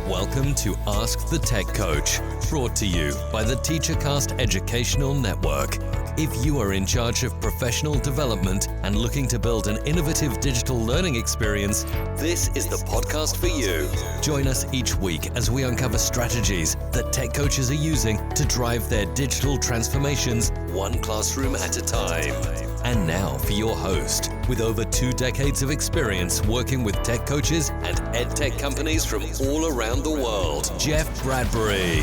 Welcome to Ask the Tech Coach, brought to you by the TeacherCast Educational Network. If you are in charge of professional development and looking to build an innovative digital learning experience, this is the podcast for you. Join us each week as we uncover strategies that tech coaches are using to drive their digital transformations one classroom at a time. And now for your host, with over 2 decades of experience working with tech coaches and ed tech companies from all around the world, Jeff Bradbury.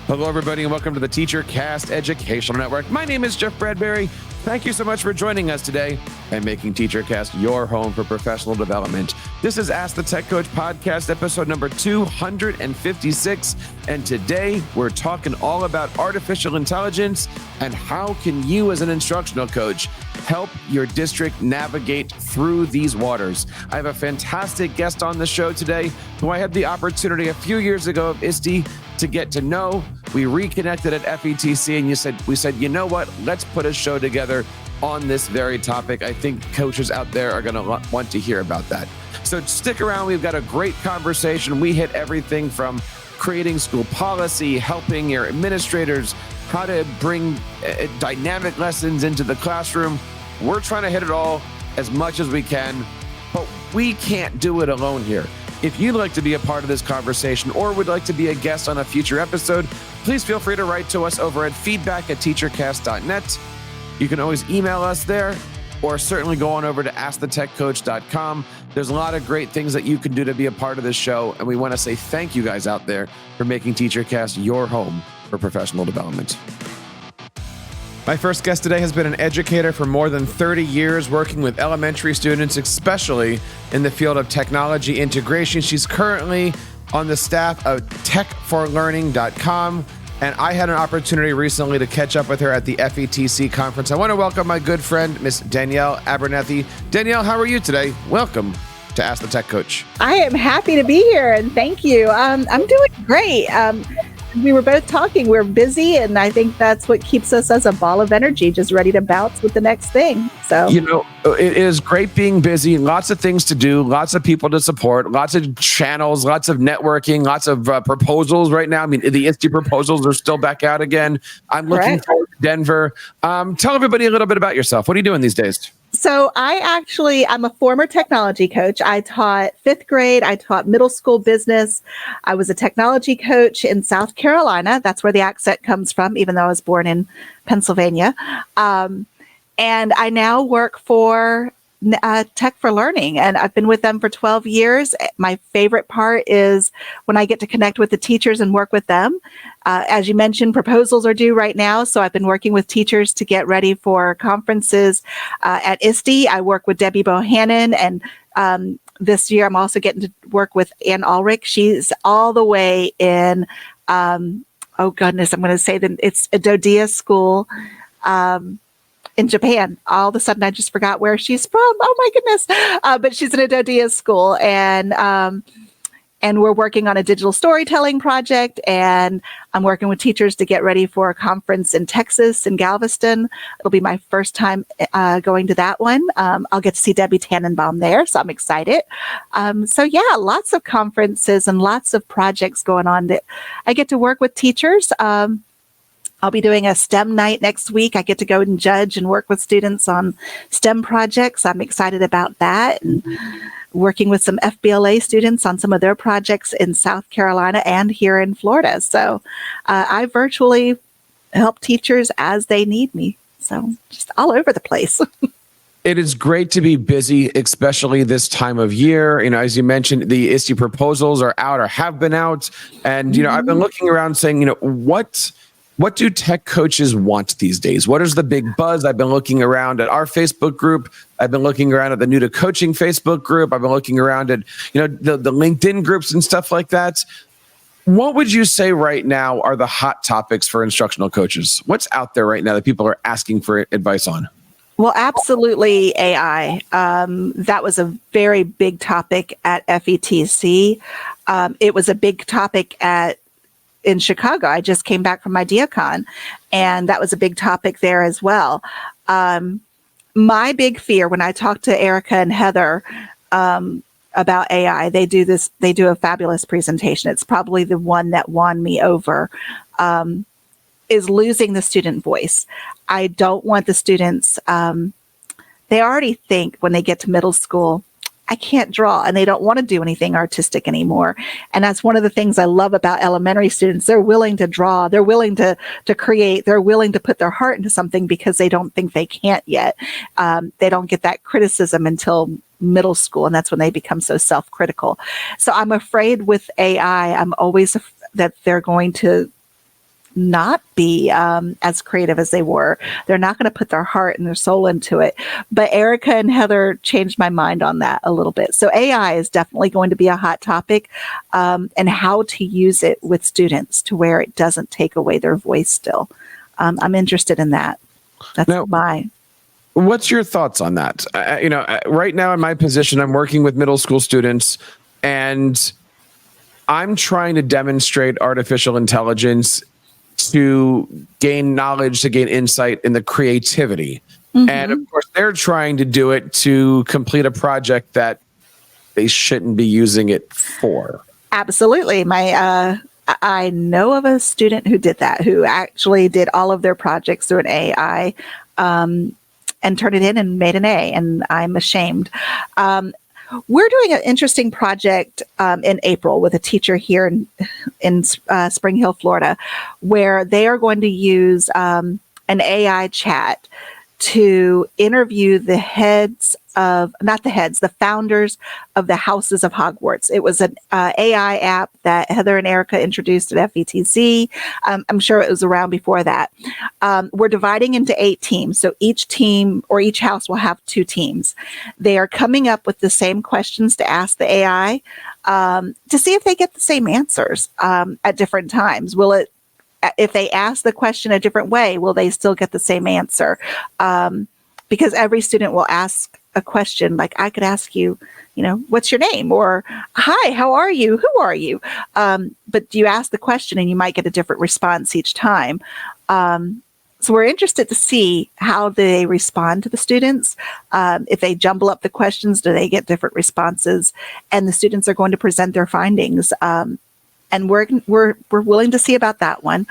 Hello, everybody, and welcome to the TeacherCast Educational Network. My name is Jeff Bradbury. Thank you so much for joining us today and making TeacherCast your home for professional development. This is Ask the Tech Coach podcast, episode number 256. And today we're talking all about artificial intelligence and how can you as an instructional coach help your district navigate through these waters. I have a fantastic guest on the show today who I had the opportunity a few years ago of ISTE to get to know. We reconnected at FETC and we said, you know what, let's put a show together on this very topic. I think coaches out there are going to want to hear about that. So stick around. We've got a great conversation. We hit everything from creating school policy, helping your administrators, how to bring dynamic lessons into the classroom. We're trying to hit it all as much as we can, but we can't do it alone here. If you'd like to be a part of this conversation or would like to be a guest on a future episode, please feel free to write to us over at feedback@teachercast.net. You can always email us there, or certainly go on over to askthetechcoach.com. There's a lot of great things that you can do to be a part of this show, and we want to say thank you guys out there for making TeacherCast your home for professional development. My first guest today has been an educator for more than 30 years, working with elementary students, especially in the field of technology integration. She's currently on the staff of techforlearning.com, and I had an opportunity recently to catch up with her at the FETC conference. I want to welcome my good friend, Miss Danielle Abernethy. Danielle, how are you today? Welcome to Ask the Tech Coach. I am happy to be here, and thank you. I'm doing great. We were both talking. We're busy, and I think that's what keeps us as a ball of energy, just ready to bounce with the next thing. So, you know, it is great being busy, lots of things to do, lots of people to support, lots of channels, lots of networking, lots of proposals right now. I mean, the ISTE proposals are still back out again. I'm looking forward to Denver. Tell everybody a little bit about yourself. What are you doing these days? So I'm a former technology coach. I taught 5th grade. I taught middle school business. I was a technology coach in South Carolina. That's where the accent comes from, even though I was born in Pennsylvania. And I now work for Tech for Learning, and I've been with them for 12 years. My favorite part is when I get to connect with the teachers and work with them. As you mentioned, proposals are due right now, so I've been working with teachers to get ready for conferences at ISTE. I work with Debbie Bohannon, and this year I'm also getting to work with Ann Ulrich. She's all the way in, oh goodness, I'm going to say that it's a Dodea school in Japan. All of a sudden, I just forgot where she's from. Oh my goodness! But she's in a Dodea school, and we're working on a digital storytelling project. And I'm working with teachers to get ready for a conference in Texas, in Galveston. It'll be my first time going to that one. I'll get to see Debbie Tannenbaum there, so I'm excited. So yeah, lots of conferences and lots of projects going on that I get to work with teachers. I'll be doing a STEM night next week. I get to go and judge and work with students on STEM projects. I'm excited about that, and working with some FBLA students on some of their projects in South Carolina and here in Florida. So I virtually help teachers as they need me. So just all over the place. It is great to be busy, especially this time of year. You know, as you mentioned, the ISTE proposals are out or have been out. And, you know, I've been looking around saying, you know, what do tech coaches want these days? What is the big buzz? I've been looking around at our Facebook group. I've been looking around at the New to Coaching Facebook group. I've been looking around at, you know, the LinkedIn groups and stuff like that. What would you say right now are the hot topics for instructional coaches? What's out there right now that people are asking for advice on? Well, absolutely AI. That was a very big topic at FETC. It was a big topic at in Chicago. I just came back from IDEACon, and that was a big topic there as well. My big fear when I talk to Erica and Heather about AI, they do a fabulous presentation. It's probably the one that won me over, is losing the student voice. I don't want the students, they already think when they get to middle school, I can't draw, and they don't want to do anything artistic anymore. And that's one of the things I love about elementary students. They're willing to draw, they're willing to create, they're willing to put their heart into something because they don't think they can't yet. They don't get that criticism until middle school, and that's when they become so self-critical. So I'm afraid with AI, I'm always that they're going to not be as creative as they were. They're not going to put their heart and their soul into it. But Erica and Heather changed my mind on that a little bit. So AI is definitely going to be a hot topic, and how to use it with students to where it doesn't take away their voice still. I'm interested in that. That's What's your thoughts on that? Right now in my position, I'm working with middle school students, and I'm trying to demonstrate artificial intelligence to gain knowledge, to gain insight in the creativity. Mm-hmm. And of course, they're trying to do it to complete a project that they shouldn't be using it for. Absolutely. I know of a student who did that, who actually did all of their projects through an AI, and turned it in and made an A, and I'm ashamed. We're doing an interesting project in April with a teacher here in Spring Hill, Florida, where they are going to use an AI chat to interview the founders of the houses of Hogwarts. It was an AI app that Heather and Erica introduced at FETC. I'm sure it was around before that. We're dividing into 8 teams. So each team or each house will have 2 teams. They are coming up with the same questions to ask the AI to see if they get the same answers at different times. If they ask the question a different way, will they still get the same answer? Because every student will ask a question, like I could ask you, what's your name? Or, hi, how are you? Who are you? But you ask the question and you might get a different response each time. So we're interested to see how they respond to the students. If they jumble up the questions, do they get different responses? And the students are going to present their findings. And we're willing to see about that one.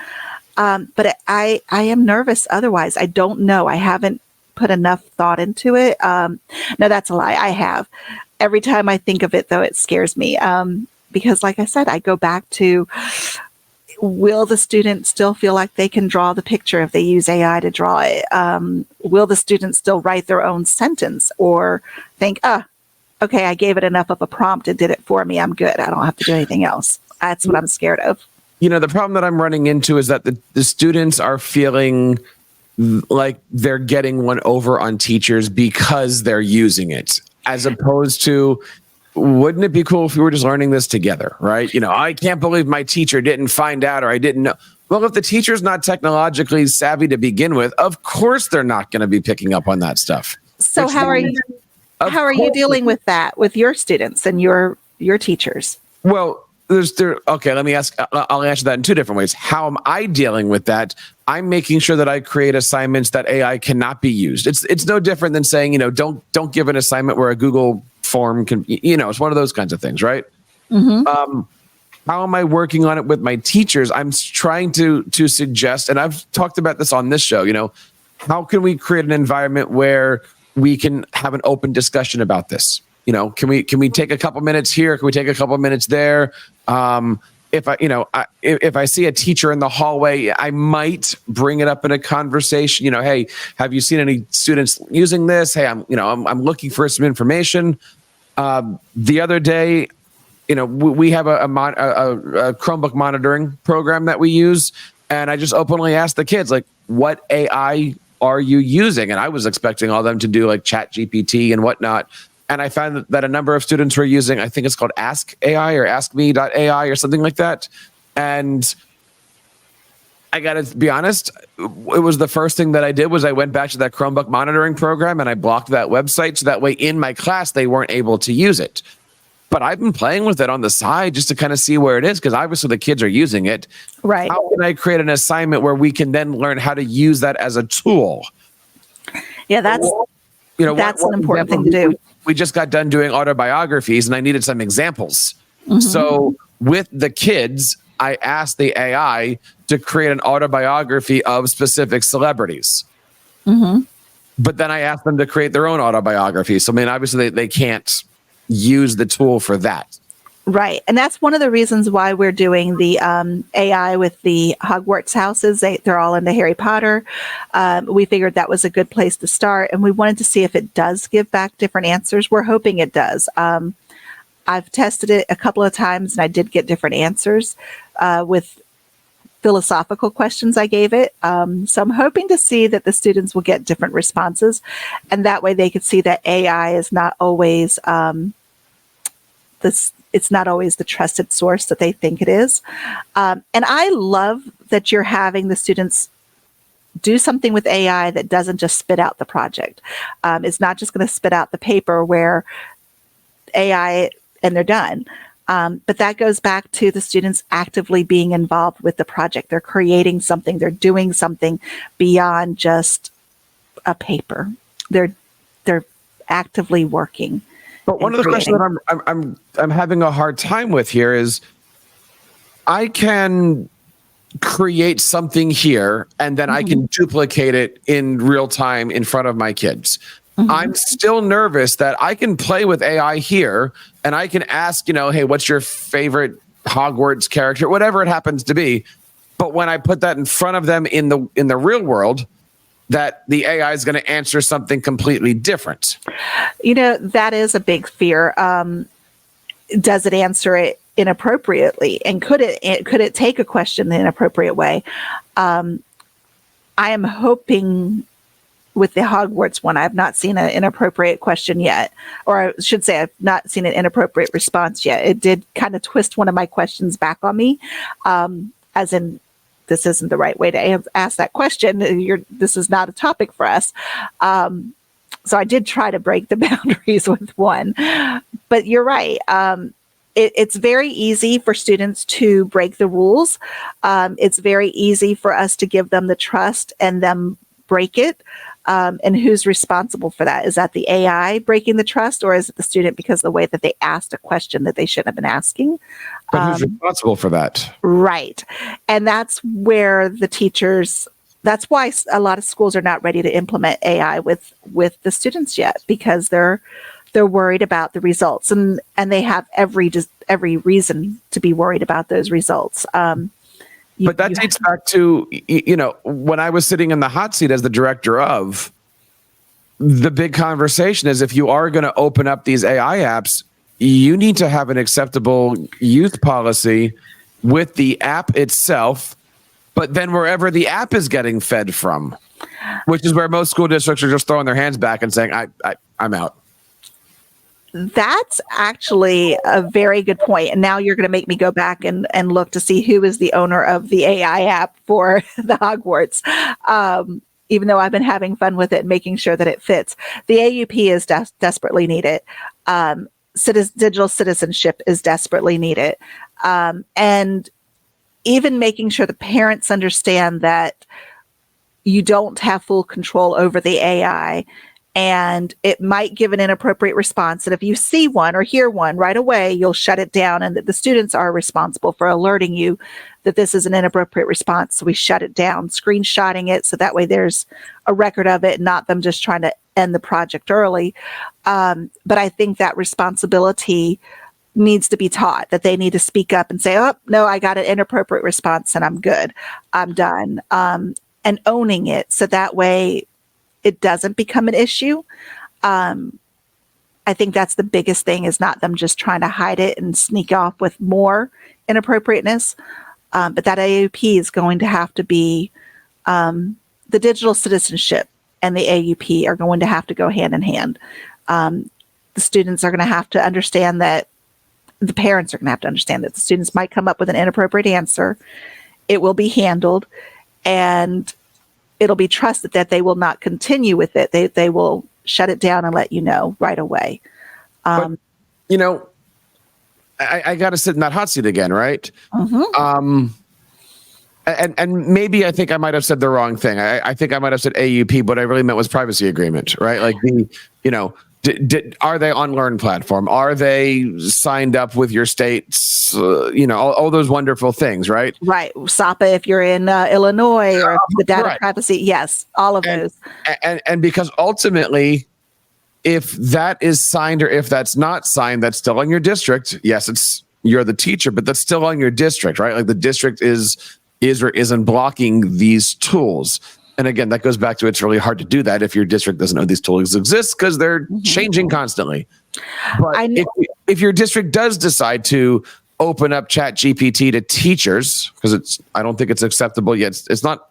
But I am nervous otherwise. I don't know. I haven't put enough thought into it. No, that's a lie. I have. Every time I think of it, though, it scares me. Because like I said, I go back to, will the student still feel like they can draw the picture if they use AI to draw it? Will the student still write their own sentence or think, okay, I gave it enough of a prompt. It did it for me. I'm good. I don't have to do anything else. That's what I'm scared of. The problem that I'm running into is that the students are feeling like they're getting one over on teachers because they're using it, as opposed to, wouldn't it be cool if we were just learning this together, right? I can't believe my teacher didn't find out, or I didn't know. Well, if the teacher's not technologically savvy to begin with, of course they're not going to be picking up on that stuff. So how are you dealing with that with your students and your teachers? Well, okay, let me ask. I'll answer that in 2 different ways. How am I dealing with that? I'm making sure that I create assignments that AI cannot be used. It's no different than saying, don't give an assignment where a Google form can, it's one of those kinds of things, right? Mm-hmm. How am I working on it with my teachers? I'm trying to suggest, and I've talked about this on this show, how can we create an environment where we can have an open discussion about this? Can we take a couple minutes here? Can we take a couple minutes there? If I see a teacher in the hallway, I might bring it up in a conversation. Hey, have you seen any students using this? Hey, I'm looking for some information. The other day, we have a Chromebook monitoring program that we use, and I just openly asked the kids, like, what AI are you using? And I was expecting all of them to do like Chat GPT and whatnot. And I found that a number of students were using, I think it's called Ask AI or AskMe.ai or something like that. And I got to be honest, it was the first thing that I did was I went back to that Chromebook monitoring program and I blocked that website. So that way in my class, they weren't able to use it. but I've been playing with it on the side just to kind of see where it is, because obviously the kids are using it. Right. How can I create an assignment where we can then learn how to use that as a tool? Yeah, that's an important thing to do. We just got done doing autobiographies, and I needed some examples. So with the kids, I asked the AI to create an autobiography of specific celebrities. But then I asked them to create their own autobiography. So, I mean, obviously they can't use the tool for that. Right. And that's one of the reasons why we're doing the AI with the Hogwarts houses. They're all into Harry Potter. We figured that was a good place to start. And we wanted to see if it does give back different answers. We're hoping it does. I've tested it a couple of times, and I did get different answers with philosophical questions I gave it. So I'm hoping to see that the students will get different responses. And that way they could see that AI is not always it's not always the trusted source that they think it is. And I love that you're having the students do something with AI that doesn't just spit out the project. It's not just going to spit out the paper where AI and they're done. But that goes back to the students actively being involved with the project. They're creating something. They're doing something beyond just a paper. They're actively working. But one of the questions that I'm having a hard time with here is, I can create something here and then I can duplicate it in real time in front of my kids. I'm still nervous that I can play with AI here and I can ask, hey, what's your favorite Hogwarts character, whatever it happens to be. But when I put that in front of them in the real world, that the AI is going to answer something completely different. That is a big fear. Does it answer it inappropriately? And could it take a question the inappropriate way? I am hoping with the Hogwarts one, I've not seen an inappropriate question yet, or I should say I've not seen an inappropriate response yet. It did kind of twist one of my questions back on me, as in, this isn't the right way to ask that question. This is not a topic for us. So I did try to break the boundaries with one, but you're right. It's very easy for students to break the rules. It's very easy for us to give them the trust and them break it. And who's responsible for that? Is that the AI breaking the trust, or is it the student because of the way that they asked a question that they shouldn't have been asking? But who's responsible for that? Right. And that's where that's why a lot of schools are not ready to implement AI with the students yet, because they're worried about the results, and they have every reason to be worried about those results. But that dates back to, when I was sitting in the hot seat as the director of, the big conversation is, if you are going to open up these AI apps, you need to have an acceptable use policy with the app itself, but then wherever the app is getting fed from, which is where most school districts are just throwing their hands back and saying, I'm out. That's actually a very good point. And now you're going to make me go back and look to see who is the owner of the AI app for the Hogwarts. Even though I've been having fun with it and making sure that it fits. The AUP is desperately needed. Digital citizenship is desperately needed. And even making sure the parents understand that you don't have full control over the AI, and it might give an inappropriate response. And if you see one or hear one right away, you'll shut it down, and that the students are responsible for alerting you that this is an inappropriate response. So we shut it down, screenshotting it, so that way there's a record of it, not them just trying to end the project early. But I think that responsibility needs to be taught, that they need to speak up and say, oh, no, I got an inappropriate response and I'm good. I'm done. And owning it, so that way it doesn't become an issue. I think that's the biggest thing, is not them just trying to hide it and sneak off with more inappropriateness. But that AUP is going to have to be, the digital citizenship and the AUP are going to have to go hand in hand. The students are going to have to understand that, the parents are going to have to understand that the students might come up with an inappropriate answer. It will be handled, and it'll be trusted that they will not continue with it. They will shut it down and let you know right away. But, I got to sit in that hot seat again, right? Mm-hmm. And maybe I think I might have said the wrong thing. I think I might have said AUP, but what I really meant was privacy agreement, right? Like are they on Learn platform? Are they signed up with your state's, all those wonderful things, right? Right. SAPA, if you're in Illinois, or the data privacy. Yes, all of those. And because ultimately, if that is signed or if that's not signed, that's still on your district. Yes, you're the teacher, but that's still on your district, right? Like the district is or isn't blocking these tools. And again, that goes back to it's really hard to do that if your district doesn't know these tools exist because they're changing constantly. But if your district does decide to open up ChatGPT to teachers, because I don't think it's acceptable yet. It's not,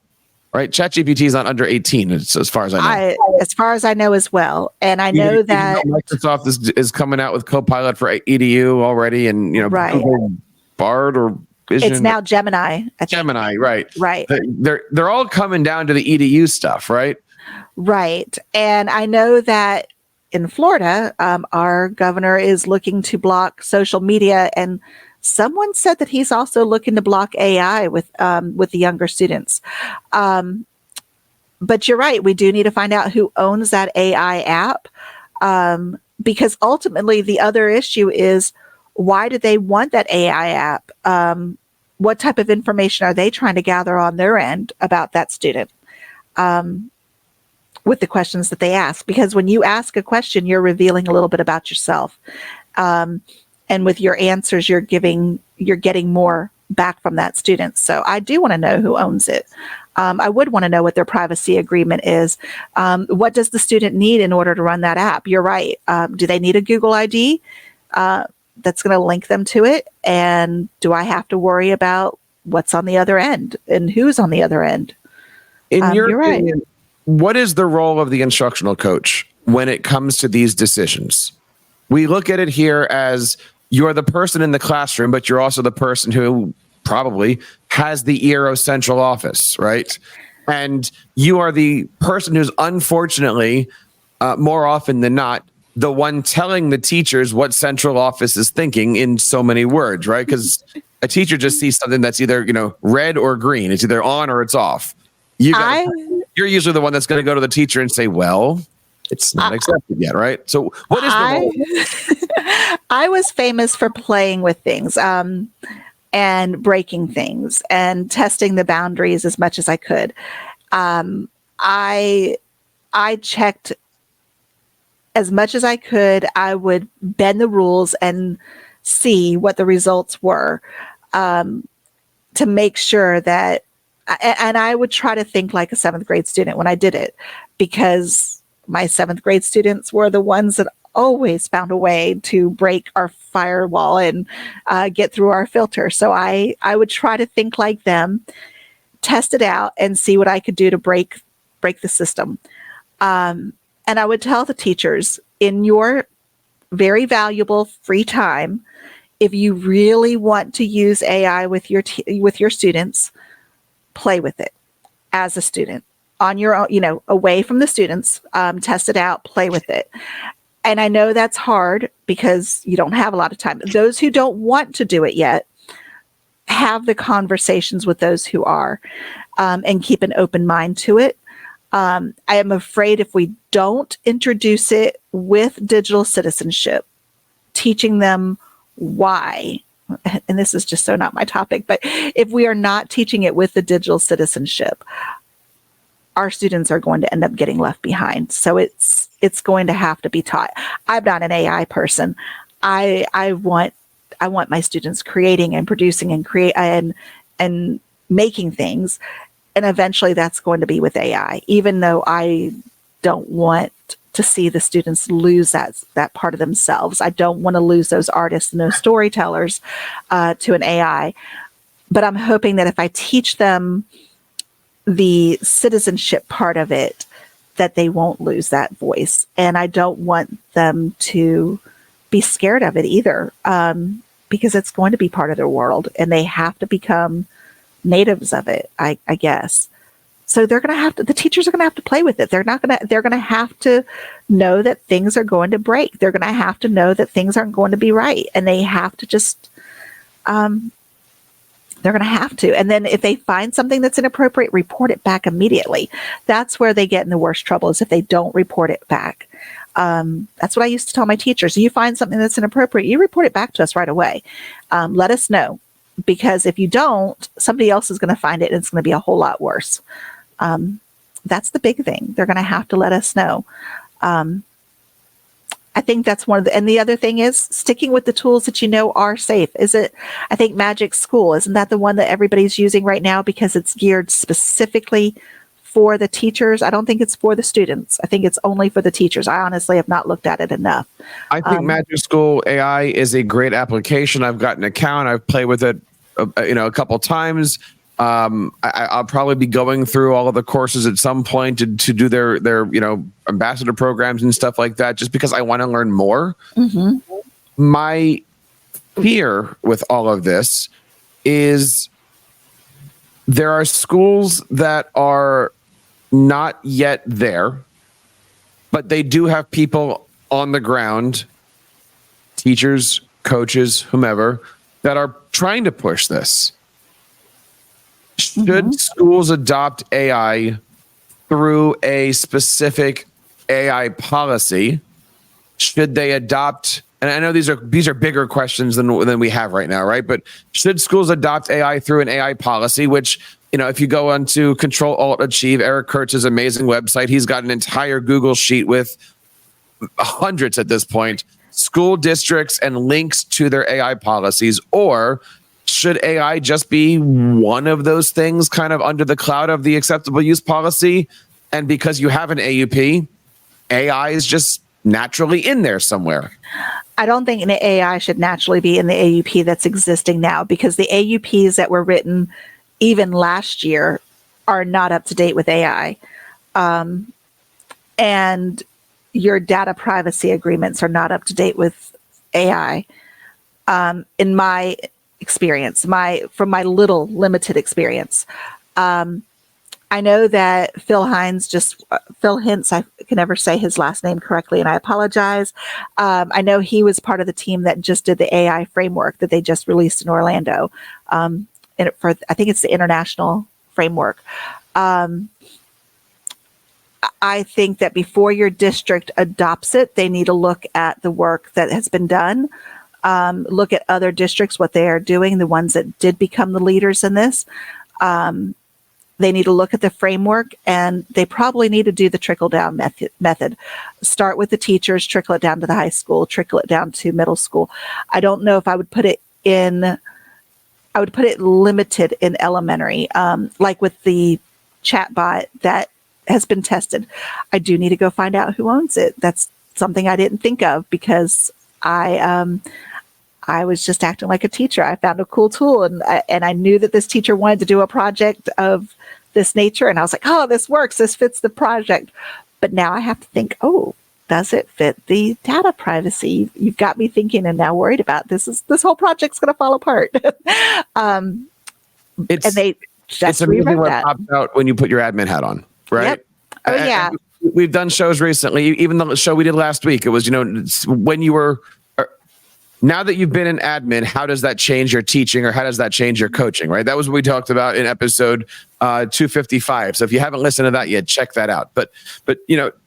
right? ChatGPT is not under 18, as far as I know. As far as I know as well. And I know that Microsoft is coming out with Copilot for EDU already, and Google Bard or Vision. It's now Gemini. Gemini, right? Right. They're all coming down to the EDU stuff, right? Right. And I know that in Florida, our governor is looking to block social media, and someone said that he's also looking to block AI with the younger students. But you're right. We do need to find out who owns that AI app, because ultimately the other issue is, why do they want that AI app? What type of information are they trying to gather on their end about that student with the questions that they ask? Because when you ask a question, you're revealing a little bit about yourself. And with your answers, you're getting more back from that student. So I do want to know who owns it. I would want to know what their privacy agreement is. What does the student need in order to run that app? You're right. Do they need a Google ID? That's going to link them to it? And do I have to worry about what's on the other end and who's on the other end? In your you're opinion, right. What is the role of the instructional coach when it comes to these decisions? We look at it here as you're the person in the classroom, but you're also the person who probably has the ear of central office, right? And you are the person who's unfortunately, more often than not, the one telling the teachers what central office is thinking in so many words, right? Because a teacher just sees something that's either, red or green. It's either on or it's off. You're usually the one that's going to go to the teacher and say, well, it's not accepted yet, right? So what is the role? I was famous for playing with things and breaking things and testing the boundaries as much as I could. I checked as much as I could. I would bend the rules and see what the results were, to make sure that, and I would try to think like a 7th grade student when I did it, because my 7th grade students were the ones that always found a way to break our firewall and get through our filter. So I would try to think like them, test it out, and see what I could do to break the system. And I would tell the teachers, in your very valuable free time, if you really want to use AI with your students, play with it as a student on your own, away from the students, test it out, play with it. And I know that's hard because you don't have a lot of time. Those who don't want to do it yet, have the conversations with those who are, and keep an open mind to it. I am afraid if we don't introduce it with digital citizenship, teaching them why, and this is just so not my topic, but if we are not teaching it with the digital citizenship, our students are going to end up getting left behind. So it's going to have to be taught. I'm not an AI person. I want my students creating and producing and making things. And eventually that's going to be with AI, even though I don't want to see the students lose that part of themselves. I don't want to lose those artists and those storytellers to an AI. But I'm hoping that if I teach them the citizenship part of it, that they won't lose that voice. And I don't want them to be scared of it either, because it's going to be part of their world and they have to become natives of it, I guess. So the teachers are going to have to play with it. They're going to have to know that things are going to break. They're going to have to know that things aren't going to be right. And they have to just, they're going to have to. And then if they find something that's inappropriate, report it back immediately. That's where they get in the worst trouble, is if they don't report it back. That's what I used to tell my teachers. You find something that's inappropriate, you report it back to us right away. Let us know, because if you don't, somebody else is going to find it and it's going to be a whole lot worse. That's the big thing. They're going to have to let us know. I think that's and the other thing is sticking with the tools that you know are safe. I think Magic School, isn't that the one that everybody's using right now because it's geared specifically for the teachers? I don't think it's for the students. I think it's only for the teachers. I honestly have not looked at it enough. I think Magic School AI is a great application. I've got an account. I've played with it, a couple times. I'll probably be going through all of the courses at some point to do their ambassador programs and stuff like that, just because I want to learn more. Mm-hmm. My fear with all of this is there are schools that are not yet there, but they do have people on the ground, teachers, coaches, whomever, that are trying to push this. Should schools adopt AI through a specific AI policy? Should they adopt, and I know these are bigger questions than we have right now, right? But should schools adopt AI through an AI policy, which, if you go onto Control-Alt-Achieve, Eric Kurtz's amazing website, he's got an entire Google sheet with hundreds at this point, school districts and links to their AI policies? Or should AI just be one of those things kind of under the cloud of the acceptable use policy? And because you have an AUP, AI is just naturally in there somewhere. I don't think an AI should naturally be in the AUP that's existing now, because the AUPs that were written even last year are not up to date with AI. And your data privacy agreements are not up to date with AI. In my experience, from my little limited experience. I know that Phil Hintz, I can never say his last name correctly, and I apologize. I know he was part of the team that just did the AI framework that they just released in Orlando. I think it's the international framework. I think that before your district adopts it, they need to look at the work that has been done. Look at other districts, what they are doing, the ones that did become the leaders in this. They need to look at the framework, and they probably need to do the trickle-down method. Start with the teachers, trickle it down to the high school, trickle it down to middle school. I don't know if I would put it limited in elementary, like with the chatbot that has been tested. I do need to go find out who owns it. That's something I didn't think of, because I was just acting like a teacher. I found a cool tool, and I knew that this teacher wanted to do a project of this nature, and I was like, oh, this works. This fits the project. But now I have to think, oh, does it fit the data privacy? You've got me thinking and now worried about this whole project's going to fall apart. It's amazing what pops out when you put your admin hat on, right? Yep. Oh, yeah. We've done shows recently, even the show we did last week. It was, when you were, now that you've been an admin, how does that change your teaching, or how does that change your coaching, right? That was what we talked about in episode 255. So if you haven't listened to that yet, check that out. But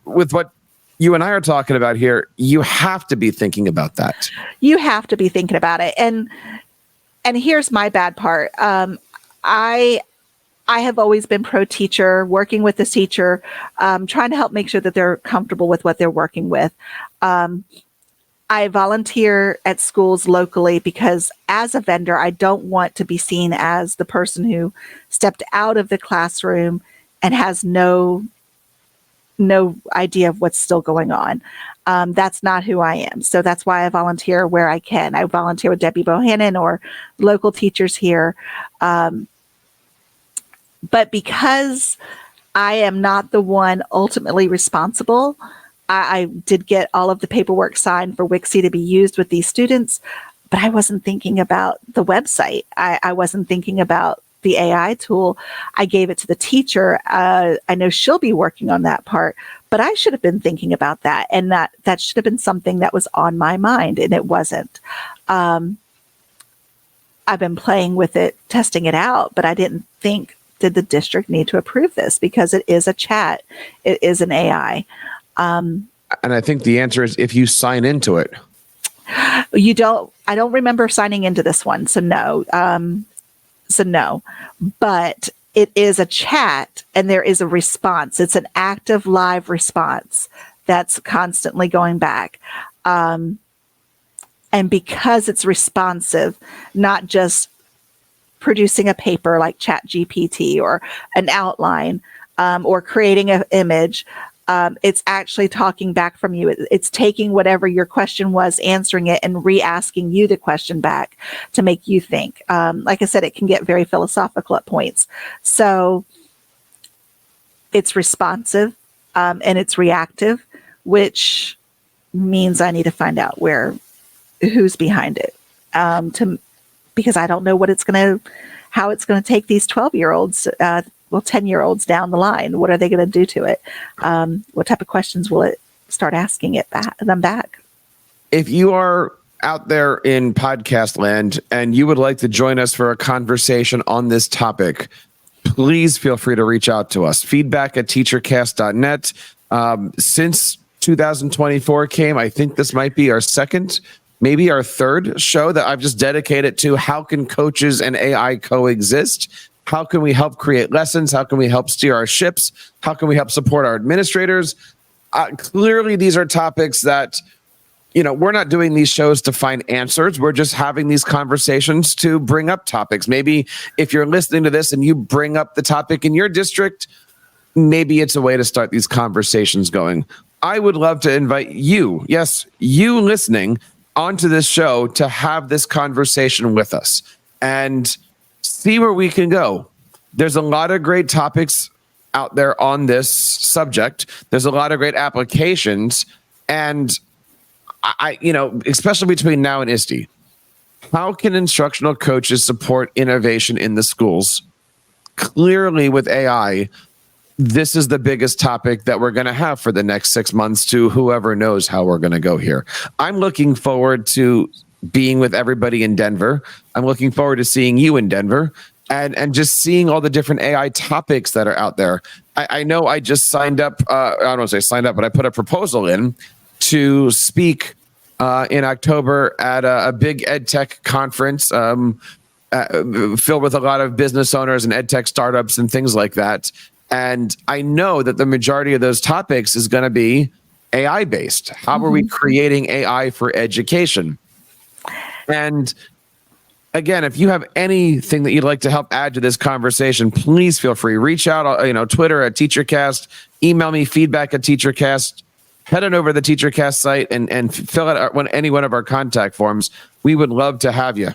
with what you and I are talking about here, you have to be thinking about that. You have to be thinking about it. And here's my bad part. I have always been pro-teacher, working with this teacher, trying to help make sure that they're comfortable with what they're working with. I volunteer at schools locally because as a vendor, I don't want to be seen as the person who stepped out of the classroom and has no idea of what's still going on. That's not who I am. So that's why I volunteer where I can. I volunteer with Debbie Bohannon or local teachers here. But because I am not the one ultimately responsible, I did get all of the paperwork signed for Wixie to be used with these students, but I wasn't thinking about the website. I wasn't thinking about the AI tool. I gave it to the teacher. I know she'll be working on that part, but I should have been thinking about that. And that should have been something that was on my mind, and it wasn't. I've been playing with it, testing it out, but I didn't think, did the district need to approve this? Because it is a chat. It is an AI. And I think the answer is if you sign into it. I don't remember signing into this one. So no. But it is a chat and there is a response. It's an active live response that's constantly going back. And because it's responsive, not just producing a paper like ChatGPT or an outline, or creating an image, it's actually talking back from you. It's taking whatever your question was, answering it, and re-asking you the question back to make you think. Like I said, it can get very philosophical at points. So it's responsive, and it's reactive, which means I need to find out who's behind it, because I don't know how it's going to take these 12-year-olds, 10-year-olds down the line. What are they going to do to it? What type of questions will it start asking them back? If you are out there in podcast land and you would like to join us for a conversation on this topic, please feel free to reach out to us. feedback@teachercast.net. Since 2024 came, I think this might be our second, maybe our third show that I've just dedicated to how can coaches and AI coexist? How can we help create lessons? How can we help steer our ships? How can we help support our administrators? Clearly, these are topics that, we're not doing these shows to find answers. We're just having these conversations to bring up topics. Maybe if you're listening to this and you bring up the topic in your district, maybe it's a way to start these conversations going. I would love to invite you, yes, you listening onto this show, to have this conversation with us and see where we can go. There's a lot of great topics out there on this subject. There's a lot of great applications. And I especially between now and ISTE, how can instructional coaches support innovation in the schools? Clearly with AI, this is the biggest topic that we're going to have for the next 6 months to whoever knows how we're going to go here. I'm looking forward to being with everybody in Denver. I'm looking forward to seeing you in Denver and just seeing all the different AI topics that are out there. I know I just signed up, I don't want to say signed up, but I put a proposal in to speak in October at a big EdTech conference filled with a lot of business owners and EdTech startups and things like that. And I know that the majority of those topics is going to be AI based. How are we creating AI for education? And again, if you have anything that you'd like to help add to this conversation, please feel free. Reach out, Twitter @TeacherCast, email me feedback@TeacherCast, head on over to the TeacherCast site and fill out any one of our contact forms. We would love to have you.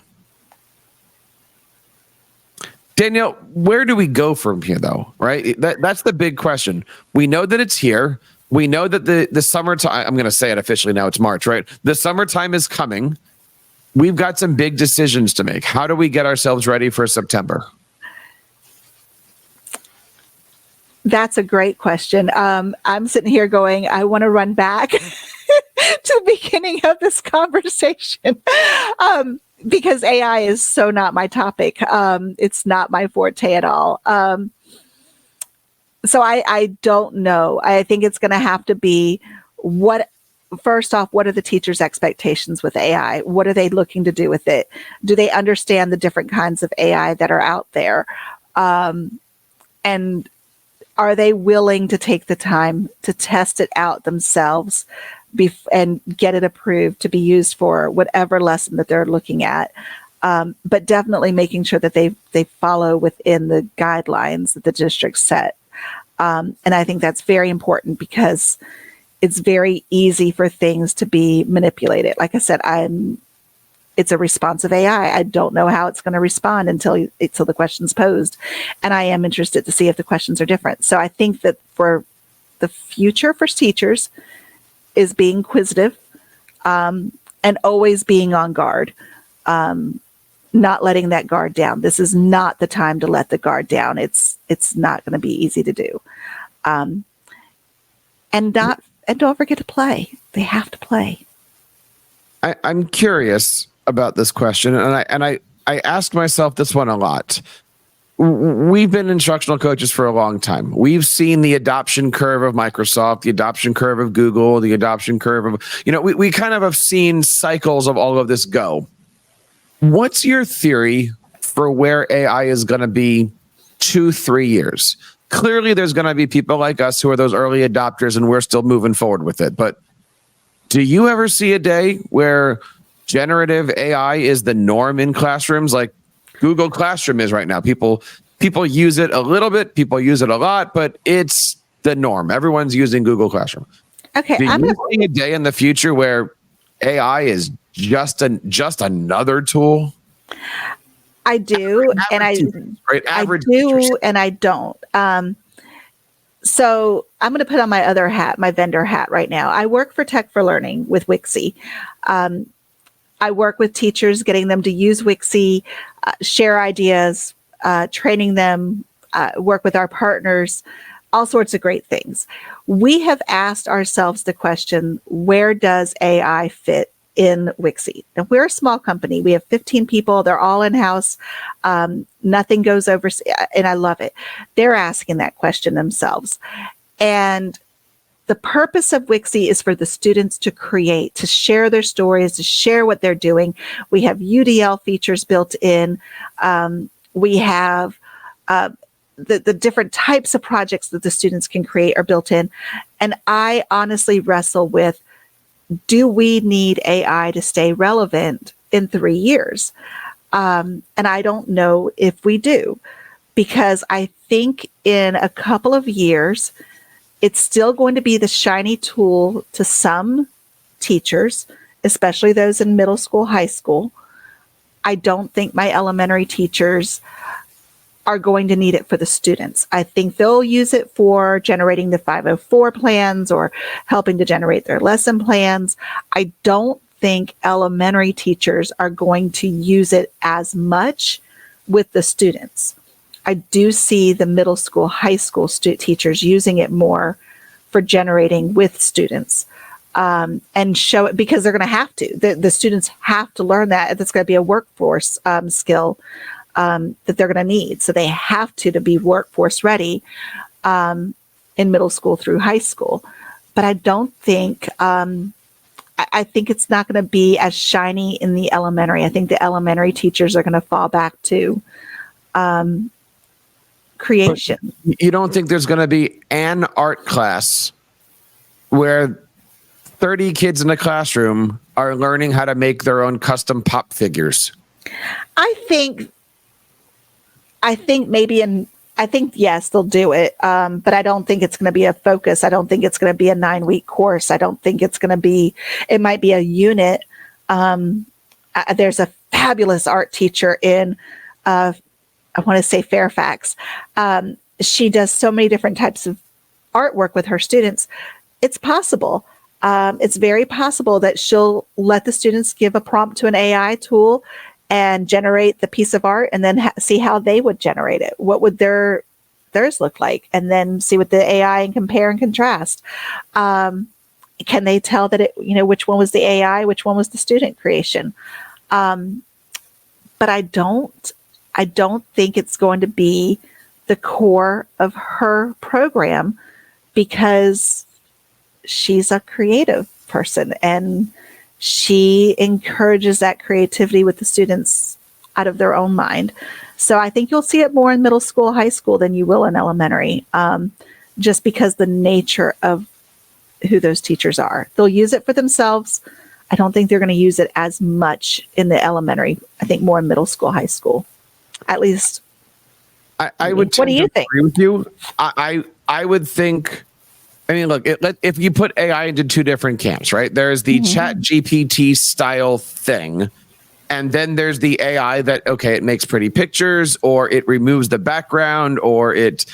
Danielle, where do we go from here, though? Right? That's the big question. We know that it's here. We know that the summertime, I'm going to say it officially now, it's March, right? The summertime is coming. We've got some big decisions to make. How do we get ourselves ready for September? That's a great question. I'm sitting here going, I want to run back to the beginning of this conversation. Because AI is so not my topic. It's not my forte at all. So I don't know. I think it's going to have to be first off, what are the teachers' expectations with AI? What are they looking to do with it? Do they understand the different kinds of AI that are out there? And are they willing to take the time to test it out themselves and get it approved to be used for whatever lesson that they're looking at? But definitely making sure that they follow within the guidelines that the district set. And I think that's very important because it's very easy for things to be manipulated. Like I said, it's a responsive AI. I don't know how it's going to respond until the question's posed. And I am interested to see if the questions are different. So I think that for the future for teachers is being inquisitive and always being on guard. not letting that guard down. This is not the time to let the guard down. It's not going to be easy to do. And don't forget to play. They have to play. I'm curious about this question, and I ask myself this one a lot. We've been instructional coaches for a long time. We've seen the adoption curve of Microsoft, the adoption curve of Google, the adoption curve of, we kind of have seen cycles of all of this go. What's your theory for where AI is going to be 2-3 years? Clearly, there's going to be people like us who are those early adopters, and we're still moving forward with it. But do you ever see a day where generative AI is the norm in classrooms, like Google Classroom is right now? People use it a little bit, people use it a lot, but it's the norm. Everyone's using Google Classroom. Okay, do you see a day in the future where AI is just another tool? I do, and I do, and I don't. So I'm going to put on my other hat, my vendor hat right now. I work for Tech for Learning with Wixie. I work with teachers, getting them to use Wixie, share ideas, training them, work with our partners, all sorts of great things. We have asked ourselves the question, where does AI fit in Wixie? Now, we're a small company. We have 15 people. They're all in-house. Nothing goes over, and I love it. They're asking that question themselves. And the purpose of Wixie is for the students to create, to share their stories, to share what they're doing. We have UDL features built in. We have the different types of projects that the students can create are built in. And I honestly wrestle with, do we need AI to stay relevant in 3 years? And I don't know if we do, because I think in a couple of years, it's still going to be the shiny tool to some teachers, especially those in middle school, high school. I don't think my elementary teachers are going to need it for the students. I think they'll use it for generating the 504 plans or helping to generate their lesson plans. I don't think elementary teachers are going to use it as much with the students. I do see the middle school, high school teachers using it more for generating with students and show it, because they're going to have to. The students have to learn that. That's going to be a workforce skill that they're going to need. So they have to be workforce ready in middle school through high school. But I don't think, I think it's not going to be as shiny in the elementary. I think the elementary teachers are going to fall back to creation. But you don't think there's going to be an art class where 30 kids in a classroom are learning how to make their own custom pop figures? I think yes, they'll do it. But I don't think it's going to be a focus. I don't think it's going to be a 9-week course. I don't think it's going to be, it might be a unit. There's a fabulous art teacher in, I want to say Fairfax. She does so many different types of artwork with her students. It's possible. It's very possible that she'll let the students give a prompt to an AI tool and generate the piece of art, and then see how they would generate it. What would theirs look like? And then see what the AI and compare and contrast. Can they tell that which one was the AI, which one was the student creation? But I don't think it's going to be the core of her program, because she's a creative person and she encourages that creativity with the students out of their own mind. So I think you'll see it more in middle school, high school than you will in elementary, just because the nature of who those teachers are. They'll use it for themselves. I don't think they're going to use it as much in the elementary. I think more in middle school, high school, at least. I would. What do you think? Agree with you. I would think. I mean, look, if you put AI into two different camps, right? There's the Chat GPT style thing, and then there's the AI that, okay, it makes pretty pictures, or it removes the background, or it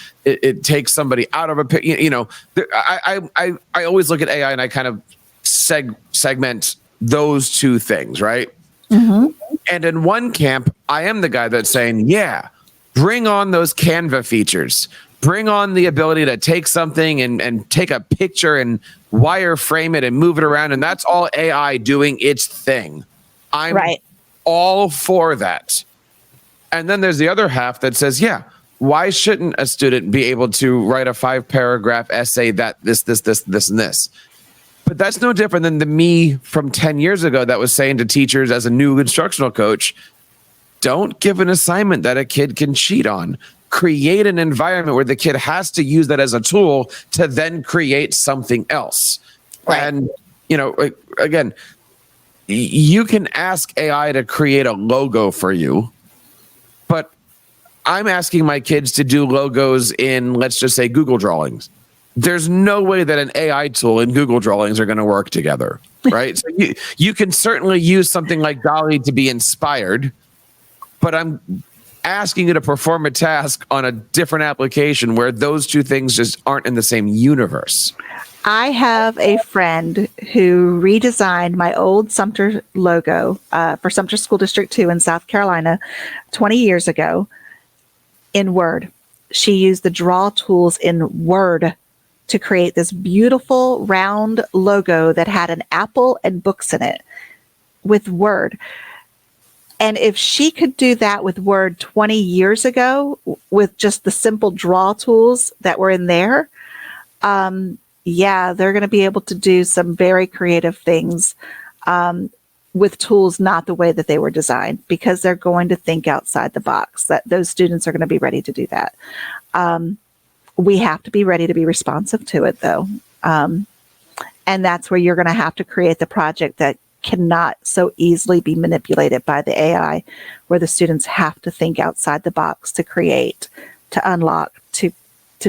takes somebody out of a picture. I always look at AI and I kind of segment those two things, right? And in one camp, I am the guy that's saying, yeah, bring on those Canva features. Bring on the ability to take something and take a picture and wireframe it and move it around. And that's all AI doing its thing. I'm all for that. And then there's the other half that says, yeah, why shouldn't a student be able to write a 5-paragraph essay that this, and this? But that's no different than the me from 10 years ago that was saying to teachers as a new instructional coach, don't give an assignment that a kid can cheat on. Create an environment where the kid has to use that as a tool to then create something else. And, again, you can ask AI to create a logo for you, but I'm asking my kids to do logos in, let's just say, Google Drawings. There's no way that an AI tool and Google Drawings are going to work together, right? So you can certainly use something like DALL-E to be inspired, but I'm asking you to perform a task on a different application where those two things just aren't in the same universe. I have a friend who redesigned my old Sumter logo for Sumter School District 2 in South Carolina 20 years ago in Word. She used the draw tools in Word to create this beautiful round logo that had an apple and books in it with Word. And if she could do that with Word 20 years ago with just the simple draw tools that were in there, they're going to be able to do some very creative things with tools not the way that they were designed, because they're going to think outside the box. That those students are going to be ready to do that. We have to be ready to be responsive to it, though. And that's where you're going to have to create the project that cannot so easily be manipulated by the AI, where the students have to think outside the box to create, to unlock, to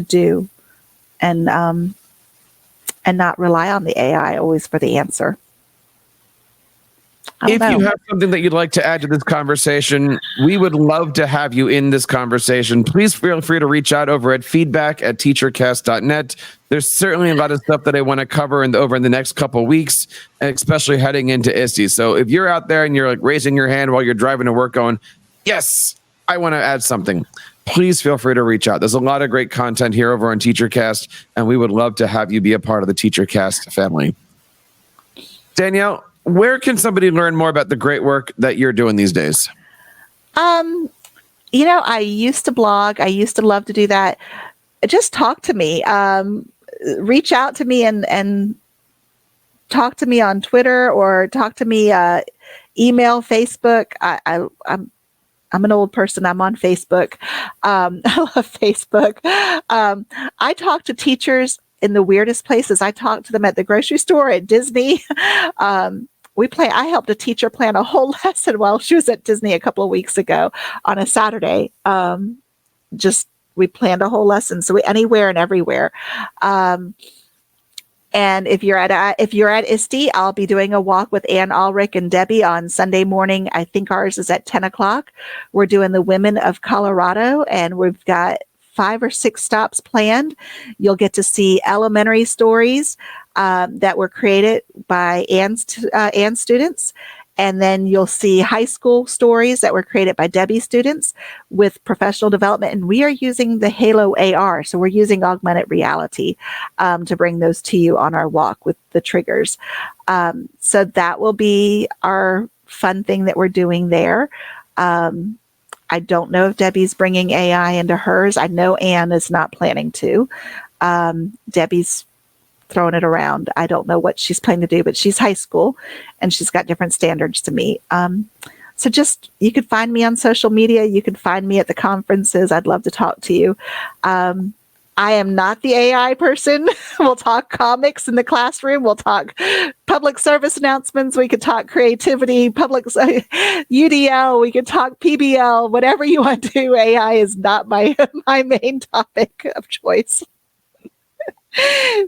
do, and not rely on the AI always for the answer. If you have something that you'd like to add to this conversation, we would love to have you in this conversation. Please feel free to reach out over at feedback@teachercast.net. There's certainly a lot of stuff that I want to cover over in the next couple of weeks, especially heading into ISTE. So if you're out there and you're like raising your hand while you're driving to work going, yes, I want to add something, please feel free to reach out. There's a lot of great content here over on TeacherCast, and we would love to have you be a part of the TeacherCast family. Danielle, where can somebody learn more about the great work that you're doing these days? I used to blog. I used to love to do that. Just talk to me. Reach out to me and talk to me on Twitter, or talk to me email, Facebook. I'm an old person. I'm on Facebook. I love Facebook. I talk to teachers in the weirdest places. I talk to them at the grocery store, at Disney. I helped a teacher plan a whole lesson while she was at Disney a couple of weeks ago on a Saturday. We planned a whole lesson. So anywhere and everywhere. And if you're at ISTE, I'll be doing a walk with Ann Ulrich and Debbie on Sunday morning. I think ours is at 10 o'clock. We're doing the Women of Colorado, and we've got 5 or 6 stops planned. You'll get to see elementary stories that were created by Ann's students. And then you'll see high school stories that were created by Debbie's students with professional development. And we are using the Halo AR. So we're using augmented reality to bring those to you on our walk with the triggers. So that will be our fun thing that we're doing there. I don't know if Debbie's bringing AI into hers. I know Anne is not planning to. Debbie's throwing it around. I don't know what she's planning to do, but she's high school and she's got different standards to meet. So you could find me on social media. You could find me at the conferences. I'd love to talk to you. I am not the AI person. We'll talk comics in the classroom. We'll talk public service announcements. We could talk creativity, UDL. We could talk PBL, whatever you want to do. AI is not my main topic of choice.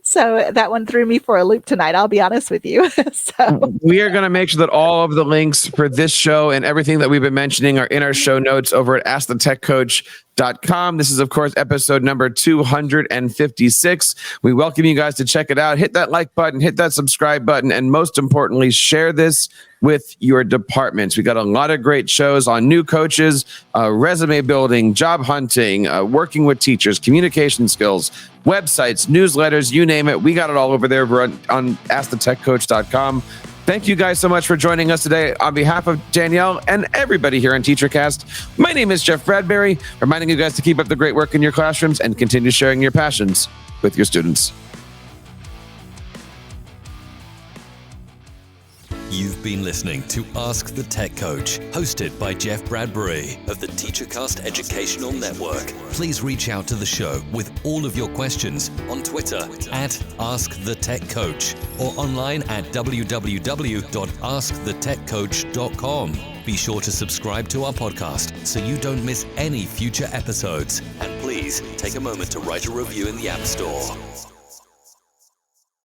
So that one threw me for a loop tonight. I'll be honest with you. So we are going to make sure that all of the links for this show and everything that we've been mentioning are in our show notes over at AskTheTechCoach.com. This is, of course, episode number 256. We welcome you guys to check it out. Hit that like button, hit that subscribe button, and most importantly, share this with your departments. We got a lot of great shows on new coaches, resume building, job hunting, working with teachers, communication skills, websites, newsletters, you name it. We got it all over there on AskTheTechCoach.com. Thank you guys so much for joining us today. On behalf of Danielle and everybody here on TeacherCast, my name is Jeff Bradbury, reminding you guys to keep up the great work in your classrooms and continue sharing your passions with your students. You've been listening to Ask the Tech Coach, hosted by Jeff Bradbury of the TeacherCast Educational Network. Please reach out to the show with all of your questions on Twitter at AskTheTechCoach or online at www.askthetechcoach.com. Be sure to subscribe to our podcast so you don't miss any future episodes. And please take a moment to write a review in the App Store.